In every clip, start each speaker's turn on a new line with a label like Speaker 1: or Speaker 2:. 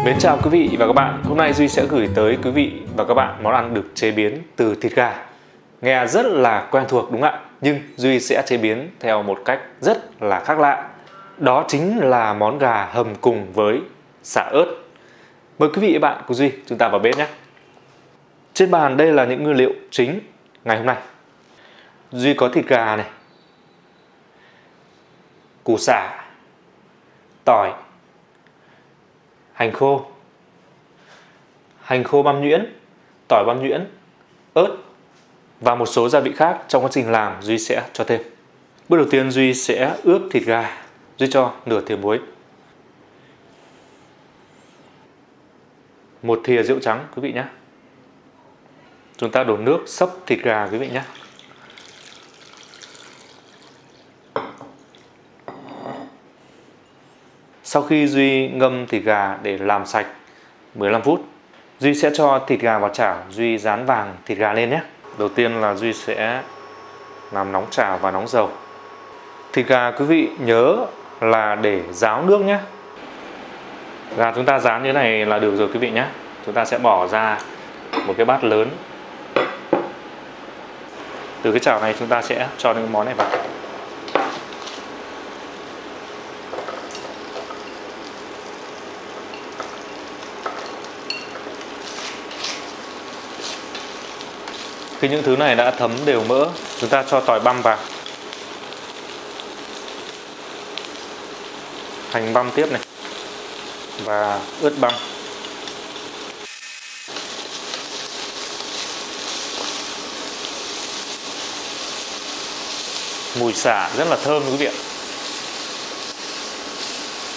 Speaker 1: Mến chào quý vị và các bạn. Hôm nay Duy sẽ gửi tới quý vị và các bạn món ăn được chế biến từ thịt gà. Nghe rất là quen thuộc đúng không ạ? Nhưng Duy sẽ chế biến theo một cách rất là khác lạ. Đó chính là món gà hầm cùng với sả ớt. Mời quý vị và bạn cùng Duy chúng ta vào bếp nhé. Trên bàn đây là những nguyên liệu chính ngày hôm nay. Duy có thịt gà này, củ sả, tỏi, hành khô băm nhuyễn, tỏi băm nhuyễn, ớt và một số gia vị khác. Trong quá trình làm Duy sẽ cho thêm. Bước đầu tiên Duy sẽ ướp thịt gà. Duy cho nửa thìa muối, 1 thìa rượu trắng quý vị nhé. Chúng ta đổ nước xấp thịt gà quý vị nhé. Sau khi Duy ngâm thịt gà để làm sạch 15 phút, Duy sẽ cho thịt gà vào chảo. Duy rán vàng thịt gà lên nhé. Đầu tiên là Duy sẽ làm nóng chảo và nóng dầu. Thịt gà quý vị nhớ là để ráo nước nhé. Gà chúng ta rán như thế này là được rồi quý vị nhé. Chúng ta sẽ bỏ ra một cái bát lớn. Từ cái chảo này chúng ta sẽ cho những món này vào. Khi những thứ này đã thấm đều mỡ, chúng ta cho tỏi băm vào, hành băm tiếp này và ớt băm. Mùi sả rất là thơm quý vị ạ.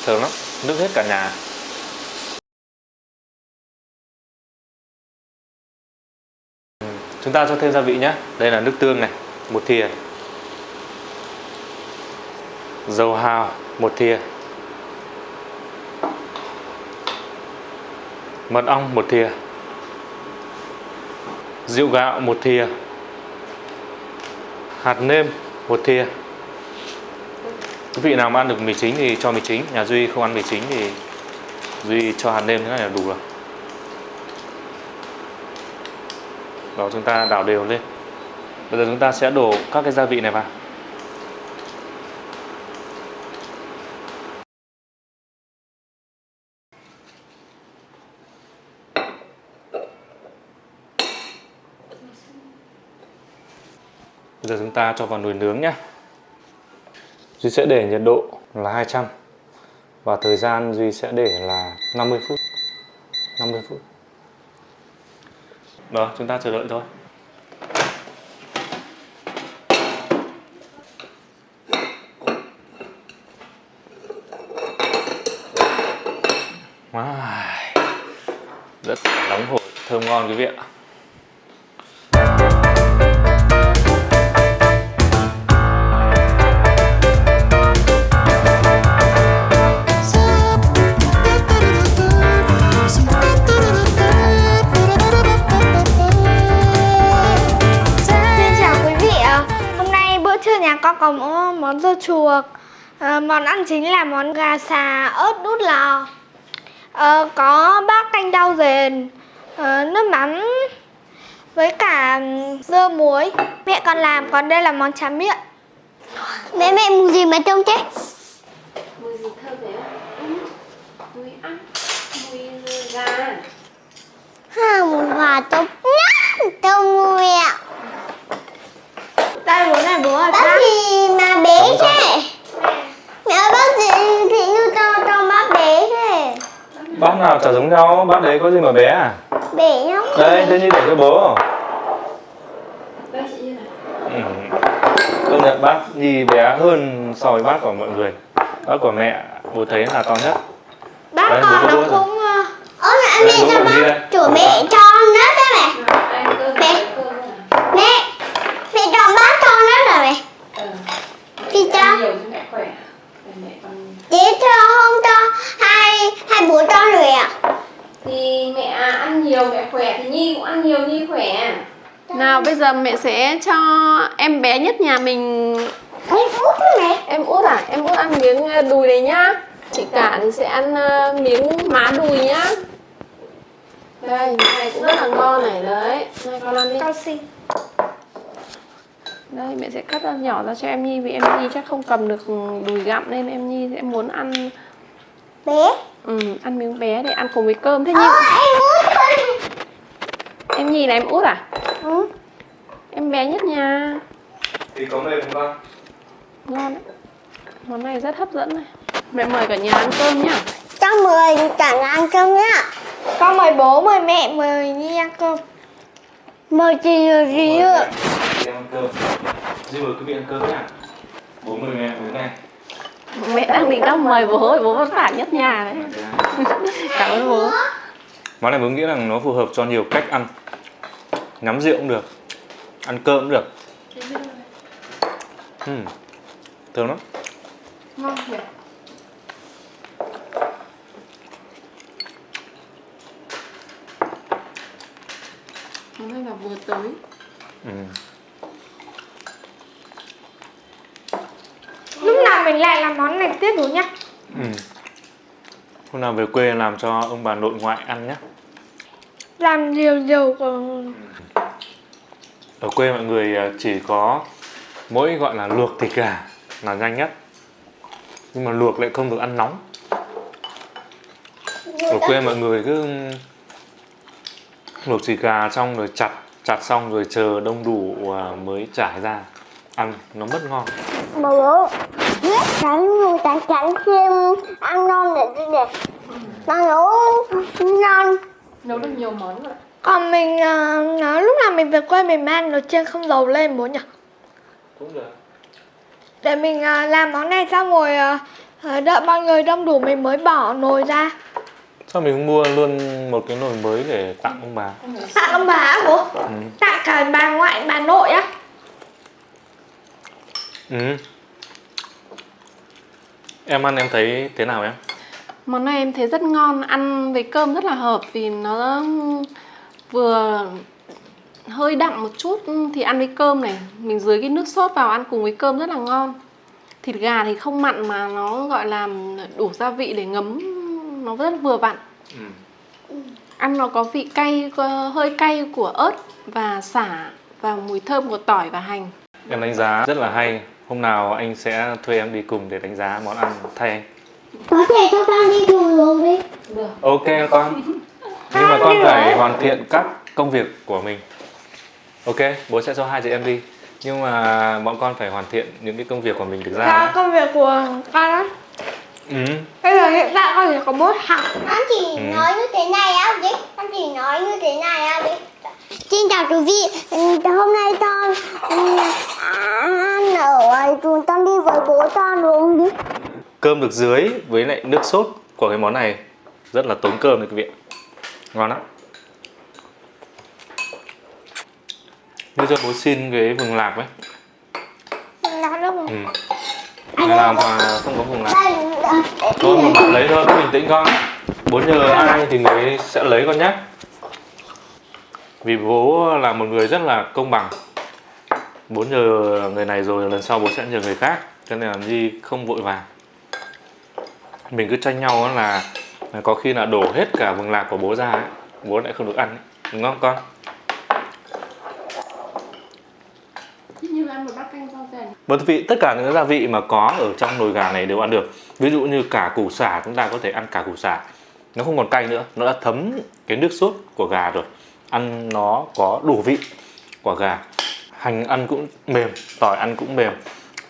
Speaker 1: Thơm lắm, nức hết cả nhà. Chúng ta cho thêm gia vị nhé. Đây là nước tương này, 1 thìa. Dầu hào 1 thìa. Mật ong 1 thìa. Rượu gạo 1 thìa. Hạt nêm 1 thìa. Quý vị nào mà ăn được mì chính thì cho mì chính. Nhà Duy không ăn mì chính thì Duy cho hạt nêm thế này là đủ rồi. Đó, chúng ta đảo đều lên. Bây giờ chúng ta sẽ đổ các cái gia vị này vào. Bây giờ chúng ta cho vào nồi nướng nhé. Duy sẽ để nhiệt độ là 200 và thời gian Duy sẽ để là 50 phút. 50 phút. Đó, chúng ta chờ đợi thôi. Wow, rất là nóng hổi, thơm ngon quý vị ạ.
Speaker 2: Nhà con có món dưa chuột. Món ăn chính là món gà xào ớt đút lò. Có bát canh rau dền, nước mắm với cả dưa muối. Mẹ con làm, còn đây là món tráng miệng. Mẹ mùi gì mà trông chết?
Speaker 3: Mùi gì thơm đấy ạ? Mùi ăn, mùi gà.
Speaker 2: Mùi gà tốt nhất, tôm mùi ạ. Đây bố này, bố ơi. Bác gì mà bé thế? Mẹ ơi, bác gì thì như trong bác bé thế?
Speaker 1: Bát nào chả giống nhau, bát đấy có gì mà bé à?
Speaker 2: Bé nhau.
Speaker 1: Đây, thế như để cho bố.
Speaker 3: Bác chị như này.
Speaker 1: Công nhận bát Nhi bé hơn so với bát của mọi người. Bát của mẹ bố thấy là to nhất.
Speaker 2: Bác
Speaker 1: đấy,
Speaker 2: con nó cũng... mẹ cho bác, chủ mẹ cho nước đấy mẹ. Mẹ cho bác cho nước rồi mẹ. Thì cho.
Speaker 3: Nhiều cho mẹ khỏe. Mẹ con...
Speaker 2: Chị cho không cho hai bố cho rồi ạ.
Speaker 3: Thì mẹ ăn nhiều mẹ khỏe thì Nhi cũng ăn nhiều Nhi khỏe.
Speaker 4: Nào bây giờ mẹ sẽ cho em bé nhất nhà mình.
Speaker 2: Em út mẹ.
Speaker 4: Em út à? Em út ăn miếng đùi này nhá. Chị Cả thì sẽ ăn miếng má đùi nhá. Đây, cái này cũng rất là ngon này đấy. Này con ăn đi.
Speaker 2: Canxi.
Speaker 4: Đây, mẹ sẽ cắt ra nhỏ ra cho em Nhi vì em Nhi chắc không cầm được đùi gặm nên em Nhi sẽ muốn ăn
Speaker 2: Bé.
Speaker 4: ăn miếng bé để ăn cùng với cơm. Thế Nhi, em Nhi là em út à?
Speaker 2: Ừ.
Speaker 4: Em bé nhất nhà.
Speaker 1: Thì có mềm không con?
Speaker 4: Ngon đấy. Món này rất hấp dẫn này. Mẹ mời cả nhà ăn cơm nhá.
Speaker 2: Cho mời cả nhà ăn cơm nhá. Con mời bố, mời mẹ, mời Nhi ăn cơm. Mời chị rồi gì nữa.
Speaker 1: Đi ăn cơm. Di mời quý vị ăn cơm nhá. Bố mời mẹ uống này.
Speaker 4: Mẹ đang định đong mời bố, bố vất vả nhất nhà đấy. Cảm ơn bố.
Speaker 1: Món này mình nghĩ rằng nó phù hợp cho nhiều cách ăn. Nhắm rượu cũng được, ăn cơm cũng được. Thơm lắm.
Speaker 4: Ngon nhỉ. Món này là vừa tới.
Speaker 2: Lúc nào mình lại làm món này tiếp rồi nhá.
Speaker 1: Hôm nào về quê làm cho ông bà nội ngoại ăn nhé.
Speaker 2: Làm nhiều còn
Speaker 1: Ở quê mọi người chỉ có mỗi gọi là luộc thịt gà là nhanh nhất. Nhưng mà luộc lại không được ăn nóng. Ở quê mọi người cứ luộc thịt gà xong rồi chặt xong rồi chờ đông đủ mới trải ra ăn, nó mất ngon.
Speaker 2: bố tránh thêm ăn ngon để gì để nó nấu ngon.
Speaker 4: Nấu được nhiều món rồi.
Speaker 2: Còn mình nó lúc nào mình về quê mình mang nồi chiên không dầu lên bố nhỉ?
Speaker 1: Cũng được.
Speaker 2: Để mình làm món này xong rồi đợi mọi người đông đủ mình mới bỏ nồi ra.
Speaker 1: Sao mình không mua luôn một cái nồi mới để tặng ông bà?
Speaker 2: Tặng ông bà á bố? Tặng cả bà ngoại bà nội á?
Speaker 1: Em ăn em thấy thế nào em?
Speaker 4: Món này em thấy rất ngon, ăn với cơm rất là hợp vì nó vừa hơi đậm một chút thì ăn với cơm này, mình dưới cái nước sốt vào ăn cùng với cơm rất là ngon. Thịt gà thì không mặn mà nó gọi là đủ gia vị để ngấm, nó rất vừa vặn. Ăn nó có vị cay, hơi cay của ớt và sả và mùi thơm của tỏi và hành.
Speaker 1: Em đánh giá rất là hay. Hôm nào anh sẽ thuê em đi cùng để đánh giá món ăn thay anh.
Speaker 2: Có thể cho con đi cùng luôn đi.
Speaker 4: Được.
Speaker 1: Ok con. Nhưng mà con phải hoàn thiện các công việc của mình. Ok, bố sẽ cho hai chị em đi. Nhưng mà bọn con phải hoàn thiện những cái công việc của mình được ra.
Speaker 2: Là công việc của con á. Bây giờ hiện tại con chỉ có mỗi học.
Speaker 5: Con chỉ nói như thế này á chị. Con chỉ nói như thế này á chị. Xin chào quý vị. Hôm nay con ăn ở con đi với bố con luôn đi.
Speaker 1: Cơm được dưới với lại nước sốt của cái món này rất là tốn cơm đấy quý vị. Ngon lắm. Đưa cho bố xin cái vừng lạc với.
Speaker 2: Lạc đâu rồi?
Speaker 1: Người làm mà không có vừng lạc. Thôi mà bạn lấy thôi, cứ bình tĩnh con. Bố nhờ ai thì người ấy sẽ lấy con nhé. Vì bố là một người rất là công bằng. Bố nhờ người này rồi lần sau bố sẽ nhờ người khác. Cho nên là Nhi không vội vàng. Mình cứ tranh nhau là có khi là đổ hết cả vừng lạc của bố ra ấy. Bố lại không được ăn ấy. Đúng không con?
Speaker 4: Như ăn một bát canh rau dền.
Speaker 1: Vâng thưa quý vị, tất cả những gia vị mà có ở trong nồi gà này đều ăn được. Ví dụ như cả củ sả, chúng ta có thể ăn cả củ sả. Nó không còn cay nữa, nó đã thấm cái nước sốt của gà rồi. Ăn nó có đủ vị của gà. Hành ăn cũng mềm, tỏi ăn cũng mềm.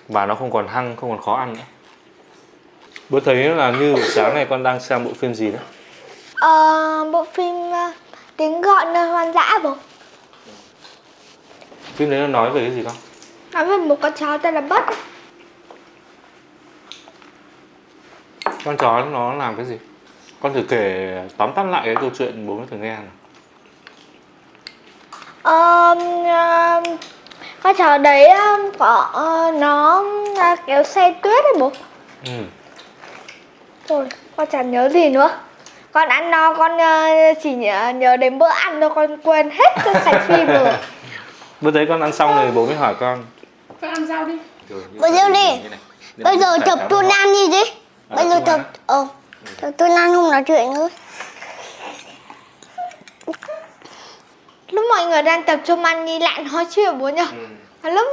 Speaker 1: Và nó không còn hăng, không còn khó ăn nữa. Bố thấy là như buổi sáng này con đang xem bộ phim gì đấy?
Speaker 2: Bộ phim Tiếng gọi nơi hoang dã bố.
Speaker 1: Phim đấy nó nói về cái gì con?
Speaker 2: Nói về một con chó tên là Bất.
Speaker 1: Con chó nó làm cái gì? Con thử kể tóm tắt lại cái câu chuyện bố mới thử nghe nào.
Speaker 2: Con chó đấy có nó kéo xe tuyết đấy bố. Thôi con chẳng nhớ gì nữa. Con ăn no con chỉ nhớ đến bữa ăn thôi, con quên hết cái sạch phim rồi.
Speaker 1: Bữa đấy con ăn xong rồi bố mới hỏi con.
Speaker 4: Con ăn rau đi.
Speaker 5: Bây giờ đi. Bây giờ chụp tuần ăn đi chứ. Bây giờ tôi đang không nói chuyện nữa.
Speaker 2: Lúc mọi người đang tập trung ăn Nhi lại nói chuyện bố nhỉ? Và lúc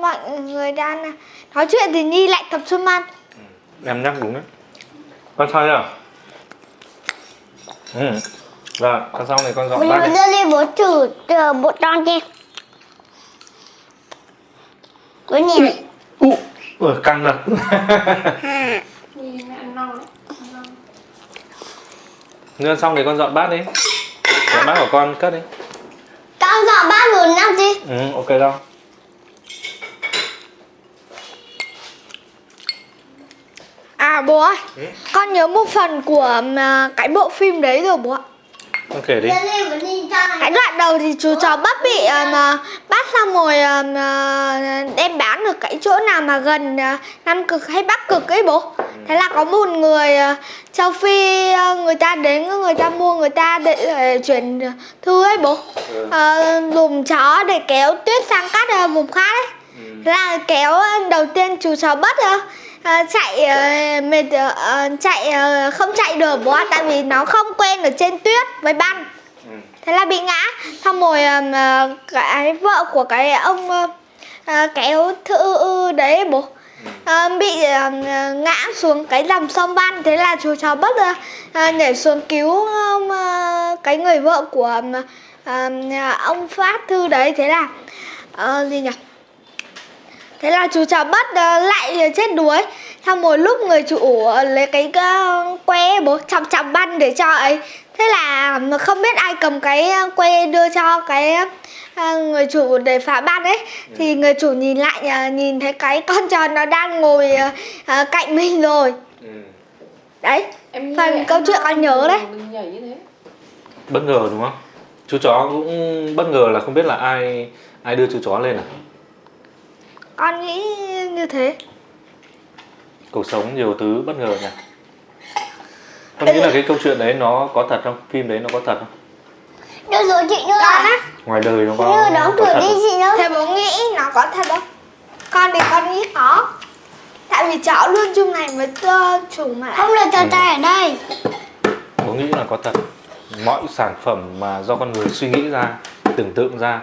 Speaker 2: mọi người đang nói chuyện thì Nhi lại tập trung ăn.
Speaker 1: Em nhắc đúng đấy. Con sao nhỉ? Rồi, con xong thì con dọn
Speaker 5: Bây
Speaker 1: bát đi.
Speaker 5: giờ đi bố thử bộ tròn đi. Bố nhỉ?
Speaker 1: Căng rồi.
Speaker 4: Nhi mẹ ăn no đấy.
Speaker 1: Ngân xong thì con dọn bát đi. Dọn bát của con cất đi.
Speaker 5: Con dọn bát rồi làm gì?
Speaker 1: Ok đâu.
Speaker 2: À bố ơi, con nhớ một phần của cái bộ phim đấy rồi bố ạ.
Speaker 1: Con kể đi.
Speaker 2: Cái đoạn đầu thì chú chó Bắp bị bắt xong rồi đem bán được cái chỗ nào mà gần Nam Cực hay Bắc Cực ấy bố. Thế là có một người châu Phi, người ta đến, người ta mua, người ta để chuyển thư ấy bố. Dùng chó để kéo tuyết sang các vùng khác ấy. Thế là kéo đầu tiên chú chó Bất chạy chạy không chạy được bố ạ, tại vì nó không quen ở trên tuyết với băng. Thế là bị ngã. Xong rồi cái vợ của cái ông kéo thư đấy bố bị ngã xuống cái dòng sông Ban. Thế là chú chó Bất nhảy xuống cứu cái người vợ của ông phát thư đấy. Thế là gì nhỉ? Thế là chú chó Bất lại chết đuối. Xong một lúc người chủ lấy cái que bố chọc banh để cho ấy. Thế là không biết ai cầm cái que đưa cho cái người chủ để phá banh ấy. Thì người chủ nhìn lại nhìn thấy cái con chó nó đang ngồi cạnh mình rồi. Đấy, phần câu chuyện con nhớ đấy.
Speaker 4: Nhảy như thế.
Speaker 1: Bất ngờ đúng không? Chú chó cũng bất ngờ là không biết là ai đưa chú chó lên à?
Speaker 2: Con nghĩ như thế.
Speaker 1: Cuộc sống nhiều thứ bất ngờ nhỉ? Con nghĩ là cái câu chuyện đấy nó có thật không? Phim đấy nó có thật không?
Speaker 5: Được rồi chị nữa à?
Speaker 1: Ngoài đời nó
Speaker 5: Như
Speaker 1: có
Speaker 5: đóng
Speaker 1: thật
Speaker 5: thử đi
Speaker 1: không?
Speaker 5: chị nữa.
Speaker 2: Thế bố nghĩ nó có thật không? Con thì con nghĩ có. Tại vì chó luôn chung này với chủ mà.
Speaker 5: Không được cho tay ở đây.
Speaker 1: Bố nghĩ là có thật. Mọi sản phẩm mà do con người suy nghĩ ra, tưởng tượng ra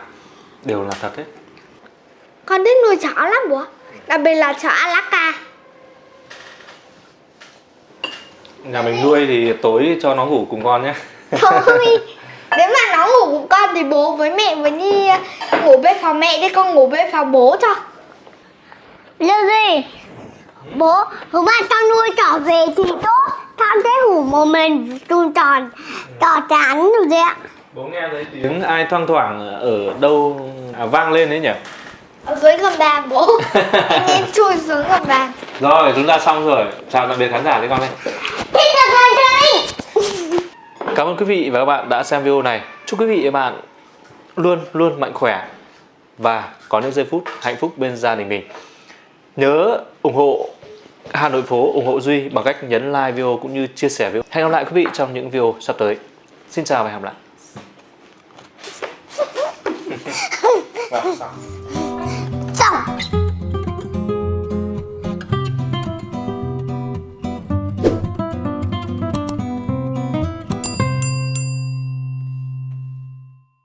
Speaker 1: đều là thật hết.
Speaker 2: Con thích nuôi chó lắm bố. Đặc biệt là chó Alaska.
Speaker 1: Nhà mình nuôi thì tối cho nó ngủ cùng con nhé.
Speaker 2: Thôi, nếu mà nó ngủ cùng con thì bố với mẹ với Nhi ngủ bên phòng mẹ đi, con ngủ bên phòng bố cho.
Speaker 5: Lưu gì? Bố, hôm nay tao nuôi trò về thì tốt. Tao sẽ ngủ một mình tròn trò chán rồi đấy ạ.
Speaker 1: Bố nghe thấy tiếng ai thoang thoảng ở đâu vang lên đấy nhỉ?
Speaker 2: Ở dưới gầm bàn bố. Anh em chui xuống gầm bàn.
Speaker 1: Rồi, chúng ta xong rồi. Chào tạm biệt khán giả với con đây. Cảm ơn quý vị và các bạn đã xem video này. Chúc quý vị và các bạn luôn luôn mạnh khỏe và có những giây phút hạnh phúc bên gia đình mình. Nhớ ủng hộ Hà Nội Phố, ủng hộ Duy bằng cách nhấn like video cũng như chia sẻ video. Hẹn gặp lại quý vị trong những video sắp tới. Xin chào và hẹn gặp lại.